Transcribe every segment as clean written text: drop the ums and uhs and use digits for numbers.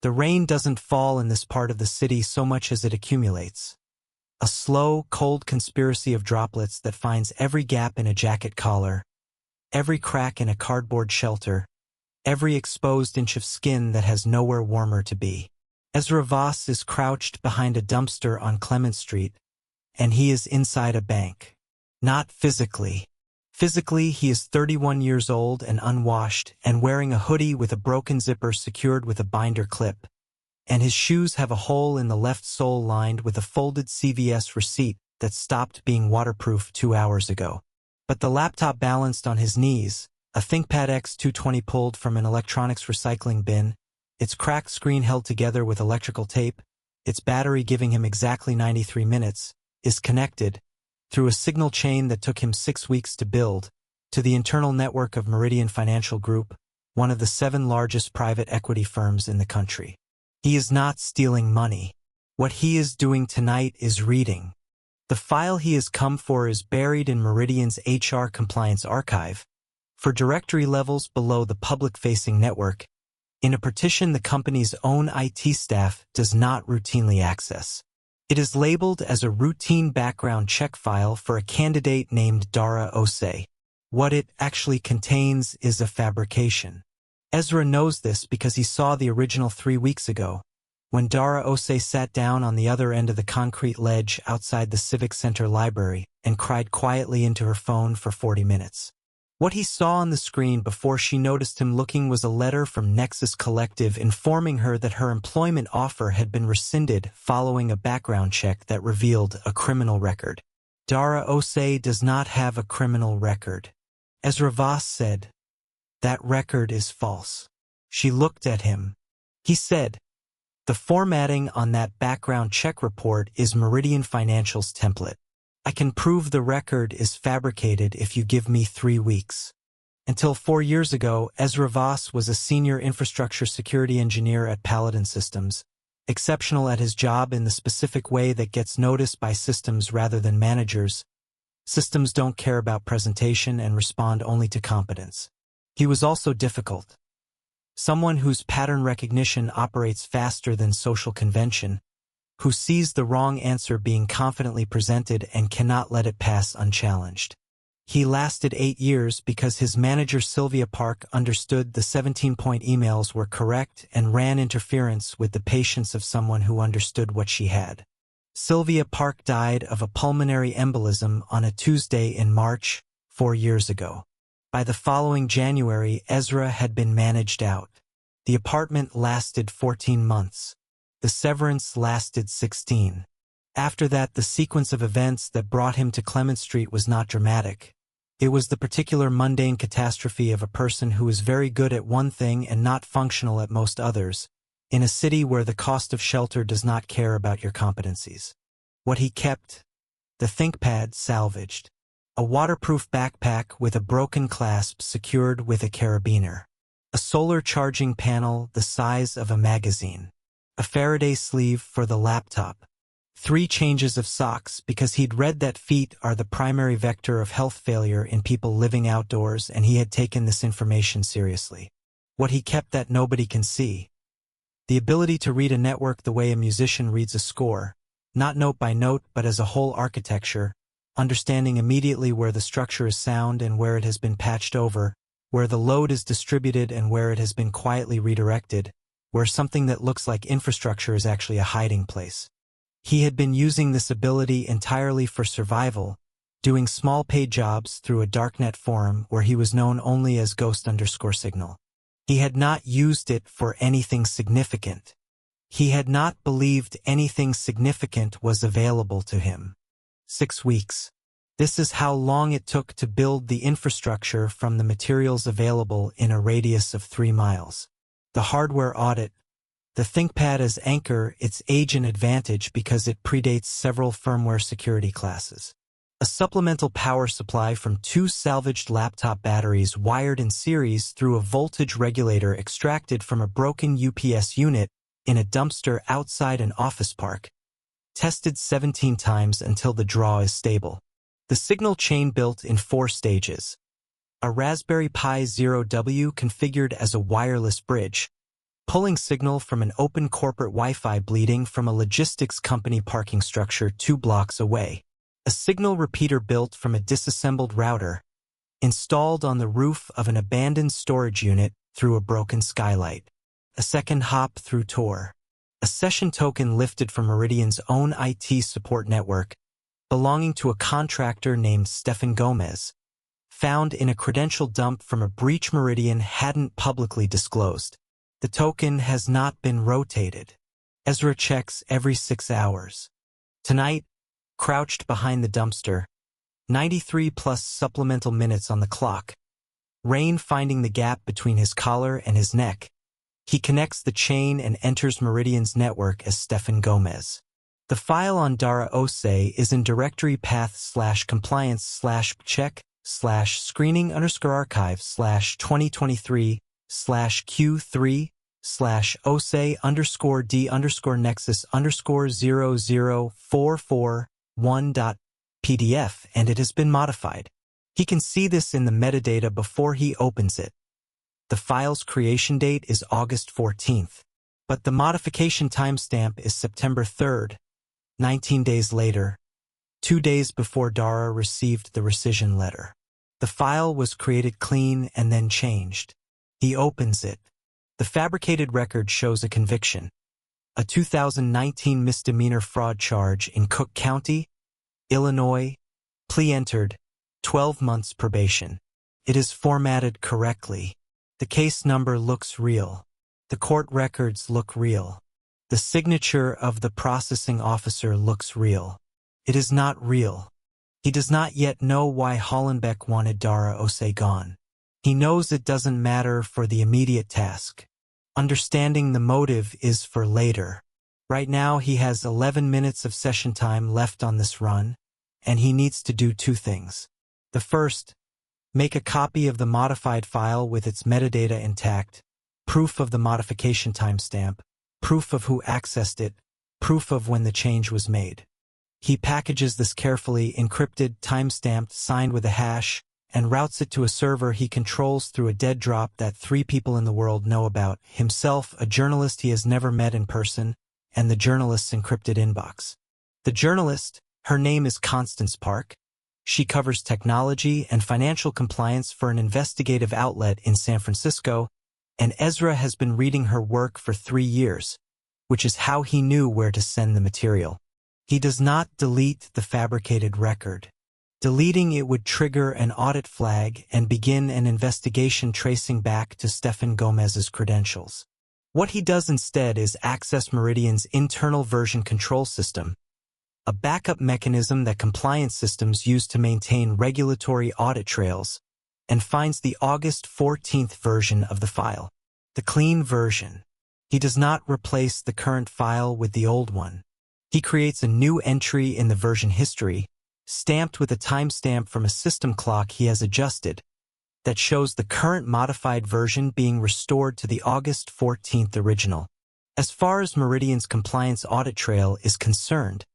The rain doesn't fall in this part of the city so much as it accumulates. A slow, cold conspiracy of droplets that finds every gap in a jacket collar, every crack in a cardboard shelter, every exposed inch of skin that has nowhere warmer to be. Ezra Voss is crouched behind a dumpster on Clement Street, and he is inside a bank. Not physically. Physically, he is 31 years old and unwashed and wearing a hoodie with a broken zipper secured with a binder clip, and his shoes have a hole in the left sole lined with a folded CVS receipt that stopped being waterproof 2 hours ago. But the laptop balanced on his knees, a ThinkPad X220 pulled from an electronics recycling bin, its cracked screen held together with electrical tape, its battery giving him exactly 93 minutes, is connected, through a signal chain that took him 6 weeks to build, to the internal network of Meridian Financial Group, one of the 7 largest private equity firms in the country. He is not stealing money. What he is doing tonight is reading. The file he has come for is buried in Meridian's HR compliance archive, for directory levels below the public-facing network, in a partition the company's own IT staff does not routinely access. It is labeled as a routine background check file for a candidate named Dara Osei. What it actually contains is a fabrication. Ezra knows this because he saw the original 3 weeks ago, when Dara Osei sat down on the other end of the concrete ledge outside the Civic Center library and cried quietly into her phone for 40 minutes. What he saw on the screen before she noticed him looking was a letter from Nexus Collective informing her that her employment offer had been rescinded following a background check that revealed a criminal record. Dara Osei does not have a criminal record. Ezra Voss said, "That record is false." She looked at him. He said, "The formatting on that background check report is Meridian Financial's template. I can prove the record is fabricated if you give me 3 weeks." Until 4 years ago, Ezra Voss was a senior infrastructure security engineer at Paladin Systems, exceptional at his job in the specific way that gets noticed by systems rather than managers. Systems don't care about presentation and respond only to competence. He was also difficult. Someone whose pattern recognition operates faster than social convention, who sees the wrong answer being confidently presented and cannot let it pass unchallenged. He lasted 8 years because his manager Sylvia Park understood the 17-point emails were correct and ran interference with the patience of someone who understood what she had. Sylvia Park died of a pulmonary embolism on a Tuesday in March, 4 years ago. By the following January, Ezra had been managed out. The apartment lasted 14 months. The severance lasted 16. After that, the sequence of events that brought him to Clement Street was not dramatic. It was the particular mundane catastrophe of a person who is very good at one thing and not functional at most others, in a city where the cost of shelter does not care about your competencies. What he kept? The ThinkPad salvaged. A waterproof backpack with a broken clasp secured with a carabiner. A solar charging panel the size of a magazine. A Faraday sleeve for the laptop. 3 changes of socks because he'd read that feet are the primary vector of health failure in people living outdoors, and he had taken this information seriously. What he kept that nobody can see. The ability to read a network the way a musician reads a score, not note by note but as a whole architecture, understanding immediately where the structure is sound and where it has been patched over, where the load is distributed and where it has been quietly redirected, where something that looks like infrastructure is actually a hiding place. He had been using this ability entirely for survival, doing small paid jobs through a darknet forum where he was known only as Ghost_Signal. He had not used it for anything significant. He had not believed anything significant was available to him. 6 weeks. This is how long it took to build the infrastructure from the materials available in a radius of 3 miles. The hardware audit. The ThinkPad as anchor, its age an advantage because it predates several firmware security classes. A supplemental power supply from 2 salvaged laptop batteries wired in series through a voltage regulator extracted from a broken UPS unit in a dumpster outside an office park. Tested 17 times until the draw is stable. The signal chain built in 4 stages. A Raspberry Pi 0W configured as a wireless bridge. pulling signal from an open corporate Wi-Fi bleeding from a logistics company parking structure 2 blocks away. A signal repeater built from a disassembled router, installed on the roof of an abandoned storage unit through a broken skylight. A second hop through Tor. A session token lifted from Meridian's own IT support network, belonging to a contractor named Stefan Gomez, found in a credential dump from a breach Meridian hadn't publicly disclosed. The token has not been rotated. Ezra checks every 6 hours. Tonight, crouched behind the dumpster, 93 plus supplemental minutes on the clock, Rain finding the gap between his collar and his neck, he connects the chain and enters Meridian's network as Stefan Gomez. The file on Dara Ose is in directory path/compliance/2023/Q3/ose_D_next_ose_00441.pdf, and it has been modified. He can see this in the metadata before he opens it. The file's creation date is August 14th, but the modification timestamp is September 3rd, 19 days later, 2 days before Dara received the rescission letter. The file was created clean and then changed. He opens it. The fabricated record shows a conviction, a 2019 misdemeanor fraud charge in Cook County, Illinois, plea entered, 12 months probation. It is formatted correctly. The case number looks real. The court records look real. The signature of the processing officer looks real. It is not real. He does not yet know why Hollenbeck wanted Dara Ose gone. He knows it doesn't matter for the immediate task. Understanding the motive is for later. Right now he has 11 minutes of session time left on this run, and he needs to do 2 things. The first, make a copy of the modified file with its metadata intact, proof of the modification timestamp, proof of who accessed it, proof of when the change was made. He packages this carefully, encrypted, timestamped, signed with a hash, and routes it to a server he controls through a dead drop that 3 people in the world know about: himself, a journalist he has never met in person, and the journalist's encrypted inbox. The journalist, her name is Constance Park. She covers technology and financial compliance for an investigative outlet in San Francisco, and Ezra has been reading her work for 3 years, which is how he knew where to send the material. He does not delete the fabricated record. Deleting it would trigger an audit flag and begin an investigation tracing back to Stefan Gomez's credentials. What he does instead is access Meridian's internal version control system, a backup mechanism that compliance systems use to maintain regulatory audit trails, and finds the August 14th version of the file, the clean version. He does not replace the current file with the old one. He creates a new entry in the version history, stamped with a timestamp from a system clock he has adjusted, that shows the current modified version being restored to the August 14th original. As far as Meridian's compliance audit trail is concerned,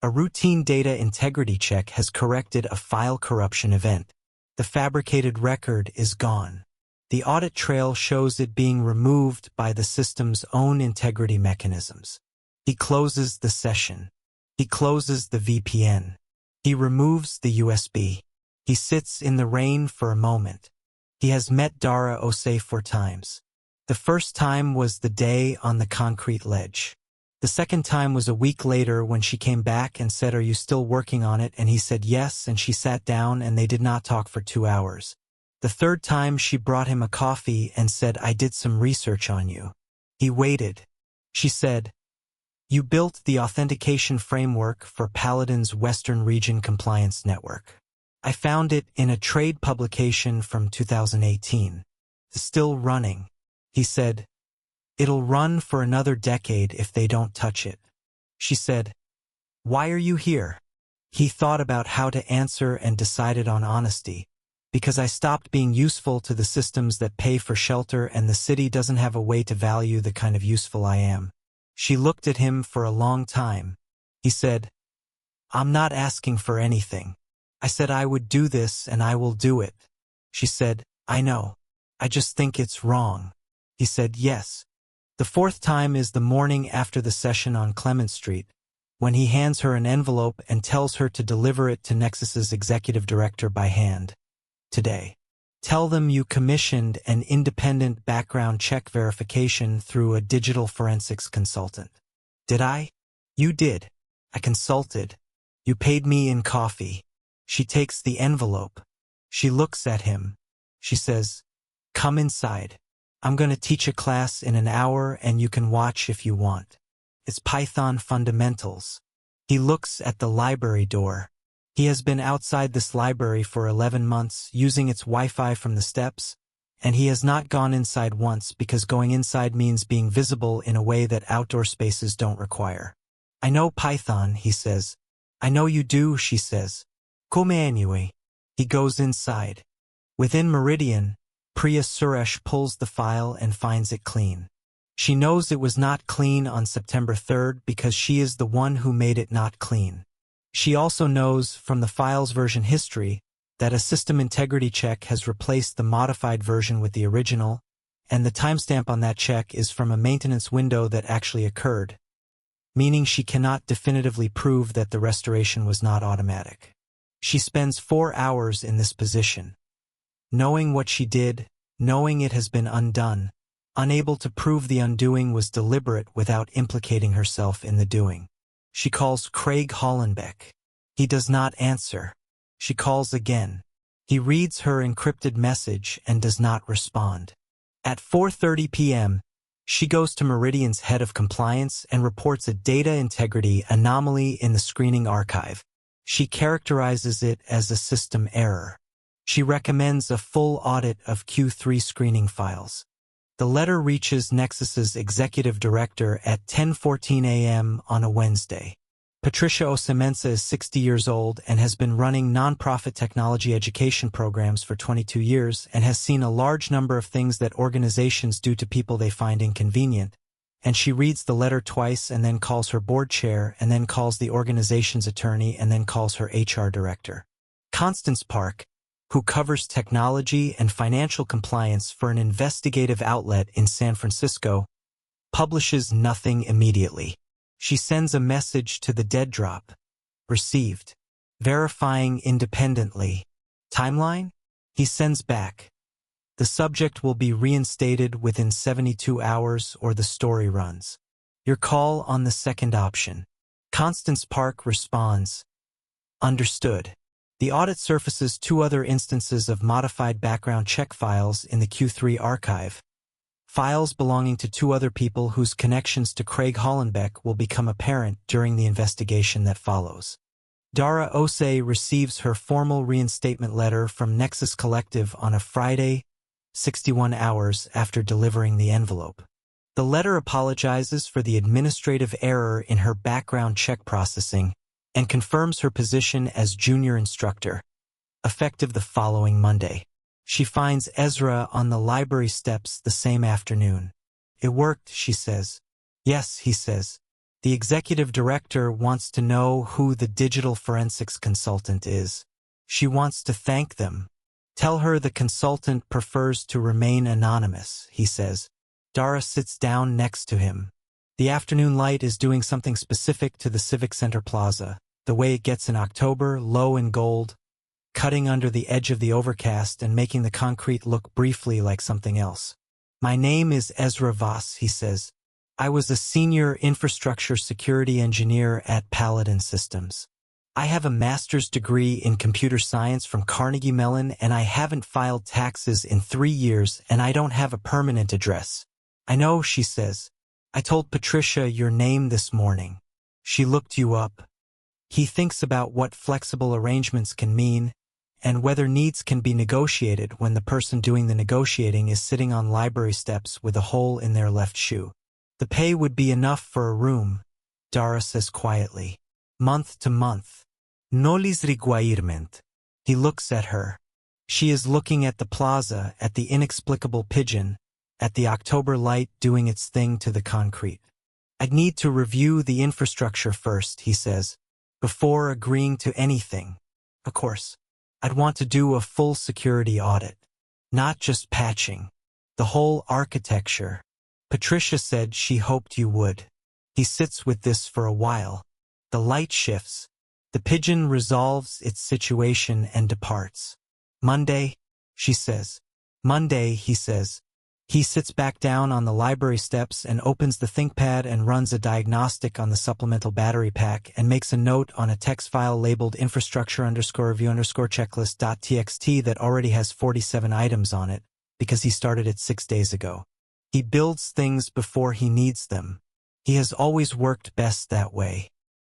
a routine data integrity check has corrected a file corruption event. The fabricated record is gone. The audit trail shows it being removed by the system's own integrity mechanisms. He closes the session. He closes the VPN. He removes the USB. He sits in the rain for a moment. He has met Dara Ose 4 times. The first time was the day on the concrete ledge. The second time was a week later when she came back and said, "Are you still working on it?" And he said yes, and she sat down and they did not talk for 2 hours. The third time she brought him a coffee and said, "I did some research on you." He waited. She said, "You built the authentication framework for Paladin's Western Region Compliance Network. I found it in a trade publication from 2018. Still running." He said, "It'll run for another decade if they don't touch it." She said, "Why are you here?" He thought about how to answer and decided on honesty. "Because I stopped being useful to the systems that pay for shelter, and the city doesn't have a way to value the kind of useful I am." She looked at him for a long time. He said, "I'm not asking for anything. I said I would do this and I will do it." She said, "I know. I just think it's wrong." He said, "Yes. The fourth time is the morning after the session on Clement Street, when he hands her an envelope and tells her to deliver it to Nexus's executive director by hand. Today. Tell them you commissioned an independent background check verification through a digital forensics consultant. Did I? You did. I consulted. You paid me in coffee. She takes the envelope. She looks at him. She says, "Come inside. I'm going to teach a class in an hour and you can watch if you want. It's Python fundamentals." He looks at the library door. He has been outside this library for 11 months, using its Wi-Fi from the steps, and he has not gone inside once because going inside means being visible in a way that outdoor spaces don't require. "I know Python," he says. "I know you do," she says. "Come anyway." He goes inside. Within Meridian, Priya Suresh pulls the file and finds it clean. She knows it was not clean on September 3rd because she is the one who made it not clean. She also knows from the file's version history that a system integrity check has replaced the modified version with the original, and the timestamp on that check is from a maintenance window that actually occurred, meaning she cannot definitively prove that the restoration was not automatic. She spends 4 hours in this position, knowing what she did, knowing it has been undone, unable to prove the undoing was deliberate without implicating herself in the doing. She calls Craig Hollenbeck. He does not answer. She calls again. He reads her encrypted message and does not respond. At 4:30 p.m., she goes to Meridian's head of compliance and reports a data integrity anomaly in the screening archive. She characterizes it as a system error. She recommends a full audit of Q3 screening files. The letter reaches Nexus's executive director at 10:14 a.m. on a Wednesday. Patricia Osemensa is 60 years old and has been running nonprofit technology education programs for 22 years and has seen a large number of things that organizations do to people they find inconvenient. And she reads the letter twice and then calls her board chair and then calls the organization's attorney and then calls her HR director. Constance Park, who covers technology and financial compliance for an investigative outlet in San Francisco, publishes nothing immediately. She sends a message to the dead drop. Received. Verifying independently. Timeline? He sends back. The subject will be reinstated within 72 hours or the story runs. Your call on the second option. Constance Park responds. Understood. The audit surfaces 2 other instances of modified background check files in the Q3 archive. Files belonging to 2 other people whose connections to Craig Hollenbeck will become apparent during the investigation that follows. Dara Ose receives her formal reinstatement letter from Nexus Collective on a Friday, 61 hours after delivering the envelope. The letter apologizes for the administrative error in her background check processing and confirms her position as junior instructor, effective the following Monday. She finds Ezra on the library steps the same afternoon. It worked, she says. Yes, he says. The executive director wants to know who the digital forensics consultant is. She wants to thank them. Tell her the consultant prefers to remain anonymous, he says. Dara sits down next to him. The afternoon light is doing something specific to the Civic Center Plaza, the way it gets in October, low in gold, cutting under the edge of the overcast and making the concrete look briefly like something else. My name is Ezra Voss, he says. I was a senior infrastructure security engineer at Paladin Systems. I have a master's degree in computer science from Carnegie Mellon and I haven't filed taxes in 3 years and I don't have a permanent address. I know, she says. I told Patricia your name this morning. She looked you up. He thinks about what flexible arrangements can mean and whether needs can be negotiated when the person doing the negotiating is sitting on library steps with a hole in their left shoe. The pay would be enough for a room, Dara says quietly. Month to month. No lis requirement. He looks at her. She is looking at the plaza, at the inexplicable pigeon, at the October light doing its thing to the concrete. I'd need to review the infrastructure first, he says, before agreeing to anything. Of course, I'd want to do a full security audit, not just patching, the whole architecture. Patricia said she hoped you would. He sits with this for a while. The light shifts. The pigeon resolves its situation and departs. Monday, she says. Monday, he says. He sits back down on the library steps and opens the ThinkPad and runs a diagnostic on the supplemental battery pack and makes a note on a text file labeled infrastructure_review_checklist.txt that already has 47 items on it because he started it 6 days ago. He builds things before he needs them. He has always worked best that way.